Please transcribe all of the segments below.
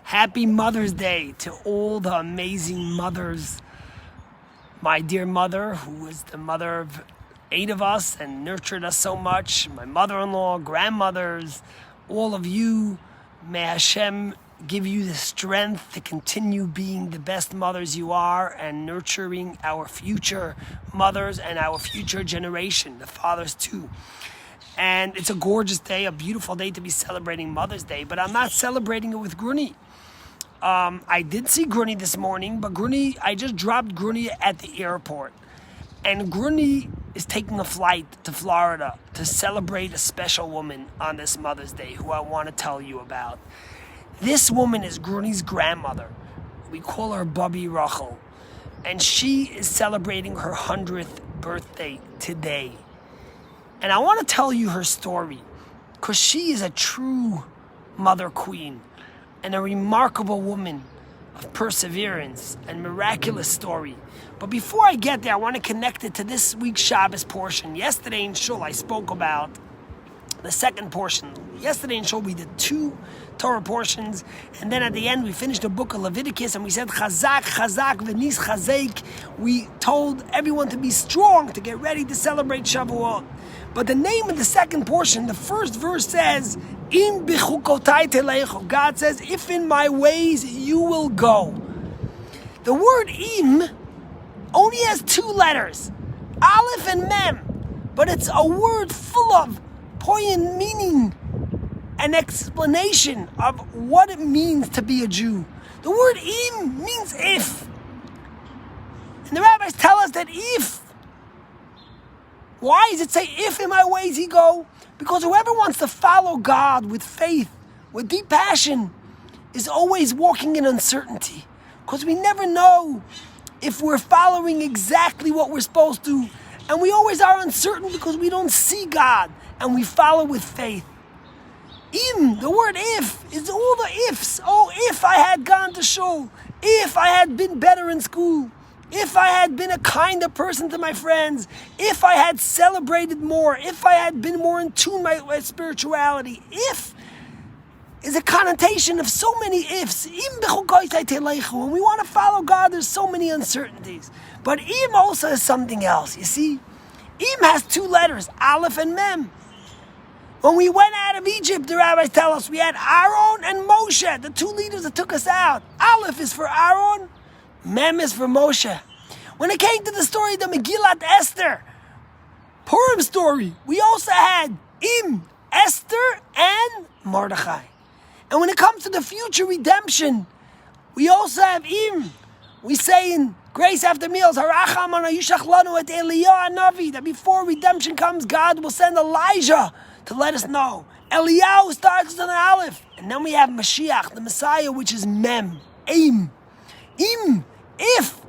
Happy Mother's Day to all the amazing mothers. My dear mother, who was the mother of 8 of us and nurtured us so much. My mother-in-law, grandmothers, all of you. May Hashem give you the strength to continue being the best mothers you are and nurturing our future mothers and our future generation, the fathers too. And it's a gorgeous day, a beautiful day to be celebrating Mother's Day, but I'm not celebrating it with Grunie. I did see Grunie this morning, but I just dropped Grunie at the airport. And Grunie is taking a flight to Florida to celebrate a special woman on this Mother's Day who I want to tell you about. This woman is Grunie's grandmother. We call her Bubby Rachel. And she is celebrating her 100th birthday today. And I want to tell you her story because she is a true mother queen and a remarkable woman of perseverance and miraculous story. But before I get there, I want to connect it to this week's Shabbos portion. Yesterday in Shul, I spoke about the second portion. Yesterday in Shul, we did 2 Torah portions, and then at the end, we finished the book of Leviticus, and we said, Chazak, Chazak, V'nis Chazek. We told everyone to be strong, to get ready to celebrate Shavuot. But the name of the second portion, the first verse says, Im b'chukotai telechu. God says, if in my ways you will go. The word im only has 2 letters, Aleph and Mem, but it's a word full of poignant meaning and explanation of what it means to be a Jew. The word im means if. And the rabbis tell us that if. Why does it say, if in my ways he go? Because whoever wants to follow God with faith, with deep passion, is always walking in uncertainty. Because we never know if we're following exactly what we're supposed to. And we always are uncertain because we don't see God. And we follow with faith. Im, the word if, is all the ifs. Oh, if I had gone to shul. If I had been better in school. If I had been a kinder person to my friends, if I had celebrated more, if I had been more in tune with my spirituality, if is a connotation of so many ifs. When we want to follow God, there's so many uncertainties. But im also is something else, you see. Im has 2 letters, Aleph and Mem. When we went out of Egypt, the rabbis tell us, we had Aaron and Moshe, the 2 leaders that took us out. Aleph is for Aaron, Mem is for Moshe. When it came to the story of the Megillat Esther, Purim story, we also had Im, Esther, and Mordechai. And when it comes to the future redemption, we also have Im. We say in Grace After Meals, Haracham ana yishach lanu et Eliyahu Hanavi, that before redemption comes, God will send Elijah to let us know. Eliyahu starts with an Aleph. And then we have Mashiach, the Messiah, which is Mem, Im. Im, if,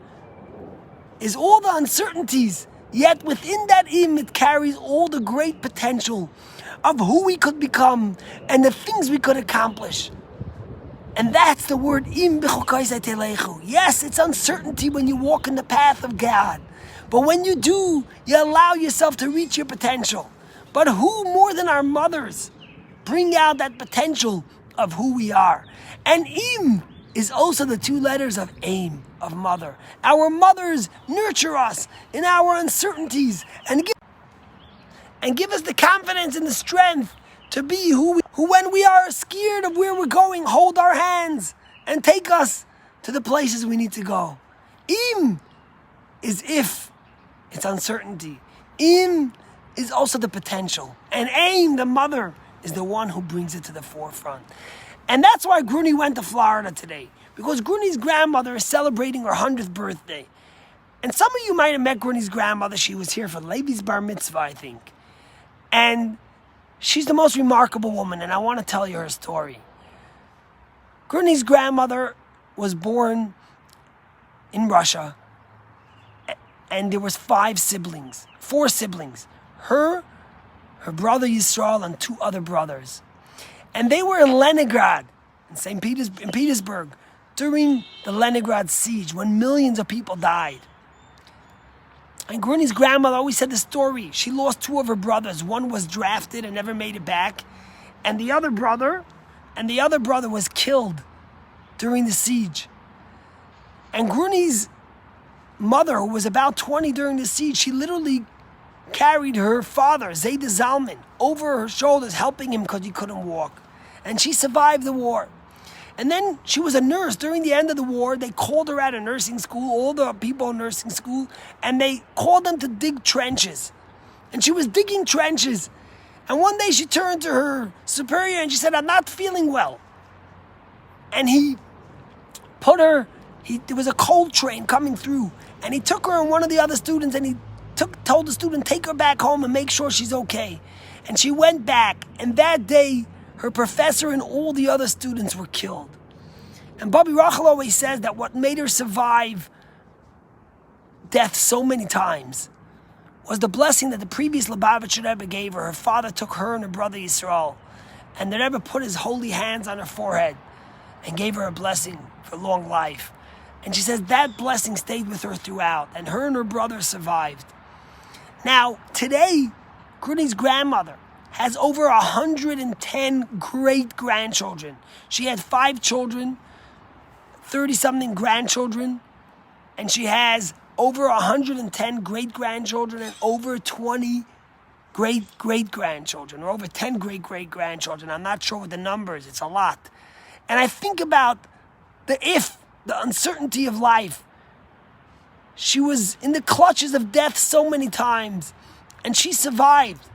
is all the uncertainties, yet within that im, it carries all the great potential of who we could become and the things we could accomplish. And that's the word im b'chukai telechu. Yes, it's uncertainty when you walk in the path of God. But when you do, you allow yourself to reach your potential. But who more than our mothers bring out that potential of who we are? And im is also the 2 letters of aim, of mother. Our mothers nurture us in our uncertainties and give us the confidence and the strength to be who when we are scared of where we're going, hold our hands and take us to the places we need to go. Im is if, it's uncertainty. Im is also the potential. And aim, the mother, is the one who brings it to the forefront. And that's why Grunie went to Florida today. Because Grunie's grandmother is celebrating her 100th birthday. And some of you might have met Grunie's grandmother. She was here for Levi's bar mitzvah, I think. And she's the most remarkable woman, and I want to tell you her story. Grunie's grandmother was born in Russia. And there was 4 siblings. Her brother Yisrael, and 2 other brothers. And they were in Leningrad, in Petersburg, during the Leningrad siege, when millions of people died. And Grunie's grandmother always said the story. She lost 2 of her brothers. One was drafted and never made it back. And the other brother was killed during the siege. And Grunie's mother, who was about 20 during the siege, she literally carried her father, Zayda Zalman, over her shoulders, helping him because he couldn't walk. And she survived the war. And then she was a nurse. During the end of the war, they called her out of nursing school, all the people in nursing school, and they called them to dig trenches. And she was digging trenches. And one day she turned to her superior and she said, "I'm not feeling well." And he put her, there was a coal train coming through, and he took her and one of the other students, and he told the student, "Take her back home and make sure she's okay." And she went back, and that day, her professor and all the other students were killed. And Bobby Rachel always says that what made her survive death so many times was the blessing that the previous Lubavitcher Rebbe gave her. Her father took her and her brother Yisrael, and the Rebbe put his holy hands on her forehead and gave her a blessing for long life. And she says that blessing stayed with her throughout, and her brother survived. Now, today, Grunie's grandmother has over 110 great-grandchildren. She had 5 children, 30-something grandchildren, and she has over 110 great-grandchildren and over 20 great-great-grandchildren, or over 10 great-great-grandchildren. I'm not sure what the number is. It's a lot. And I think about the uncertainty of life. She was in the clutches of death so many times, and she survived.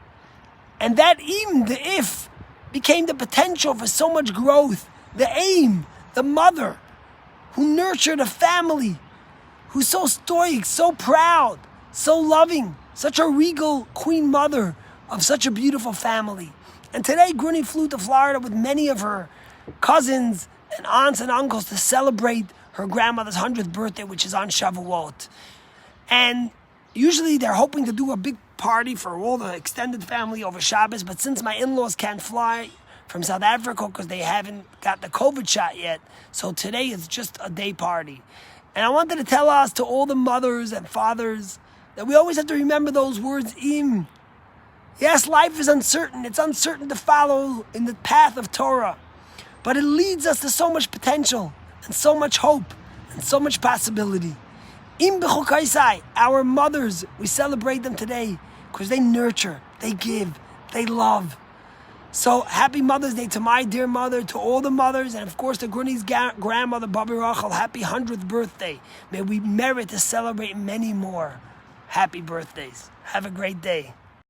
And that even the if became the potential for so much growth. The aim, the mother who nurtured a family, who's so stoic, so proud, so loving, such a regal queen mother of such a beautiful family. And today Grunie flew to Florida with many of her cousins and aunts and uncles to celebrate her grandmother's 100th birthday, which is on Shavuot. And usually they're hoping to do a big party for all the extended family over Shabbos, but since my in-laws can't fly from South Africa because they haven't got the COVID shot yet, so today is just a day party. And I wanted to tell us, to all the mothers and fathers, that we always have to remember those words, im. Yes, life is uncertain. It's uncertain to follow in the path of Torah, but it leads us to so much potential and so much hope and so much possibility. Im b'chokaisai, our mothers, we celebrate them today because they nurture, they give, they love. So happy Mother's Day to my dear mother, to all the mothers, and of course to Grunie's grandmother, Bobby Rachel. Happy 100th birthday. May we merit to celebrate many more happy birthdays. Have a great day.